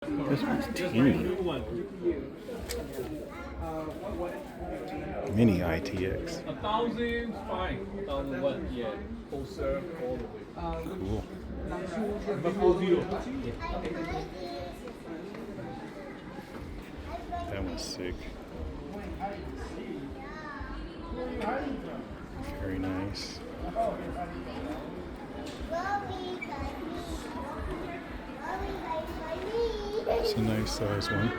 This one's teeny. Mini ITX. 1,000, fine. 1,001, yeah. Full serve all the way. Cool. Number 40. That one's sick. Very nice. It's a nice size one.